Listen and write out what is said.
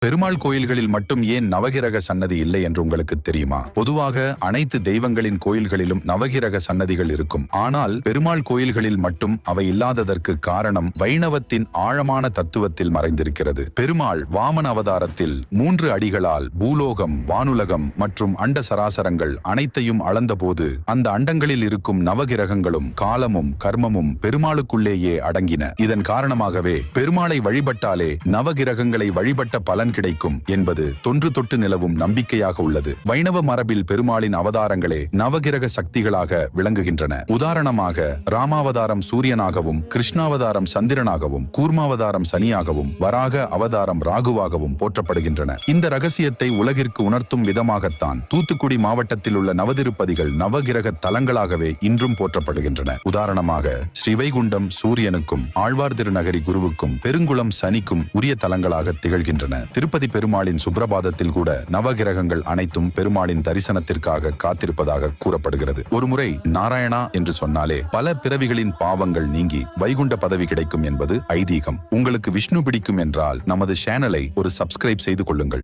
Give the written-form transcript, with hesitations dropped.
பெருமாள் கோயில்களில் மட்டும் ஏன் நவகிரக சன்னதி இல்லை என்று உங்களுக்கு தெரியுமா? பொதுவாக அனைத்து தெய்வங்களின் கோயில்களிலும் நவகிரக சன்னதிகள் இருக்கும். ஆனால் பெருமாள் கோயில்களில் மட்டும் அவை இல்லாததற்கு காரணம் வைணவத்தின் ஆழமான தத்துவத்தில் மறைந்திருக்கிறது. பெருமாள் வாமன அவதாரத்தில் 3 அடிகளால் பூலோகம், வானுலகம் மற்றும் அண்ட சராசரங்கள் அனைத்தையும் அளந்தபோது அந்த அண்டங்களில் இருக்கும் நவகிரகங்களும் காலமும் கர்மமும் பெருமாளுக்குள்ளேயே அடங்கின. இதன் காரணமாகவே பெருமாளை வழிபட்டாலே நவகிரகங்களை வழிபட்ட பலன் கிடைக்கும் என்பது தொன்று தொட்டு நிலவும் நம்பிக்கையாக உள்ளது. வைணவ மரபில் பெருமாளின் அவதாரங்களே நவகிரக சக்திகளாக விளங்குகின்றன. உதாரணமாக ராமாவதாரம் சூரியனாகவும், கிருஷ்ணாவதாரம் சந்திரனாகவும், கூர்மாவதாரம் சனியாகவும், வராக அவதாரம் ராகுவாகவும் போற்றப்படுகின்றன. இந்த ரகசியத்தை உலகிற்கு உணர்த்தும் விதமாகத்தான் தூத்துக்குடி மாவட்டத்தில் உள்ள நவதிருப்பதிகள் நவகிரக தலங்களாகவே இன்றும் போற்றப்படுகின்றன. உதாரணமாக ஸ்ரீவைகுண்டம் சூரியனுக்கும், ஆழ்வார் திருநகரி குருவுக்கும், பெருங்குளம் சனிக்கும் உரிய தலங்களாக திகழ்கின்றன. திருப்பதி பெருமாளின் சுப்ரபாதத்தில் கூட நவகிரகங்கள் அனைத்தும் பெருமாளின் தரிசனத்திற்காக காத்திருப்பதாக கூறப்படுகிறது. ஒருமுறை நாராயணா என்று சொன்னாலே பல பிறவிகளின் பாவங்கள் நீங்கி வைகுண்ட பதவி கிடைக்கும் என்பது ஐதீகம். உங்களுக்கு விஷ்ணு பிடிக்கும் என்றால் நமது சேனலை ஒரு சப்ஸ்கிரைப் செய்து கொள்ளுங்கள்.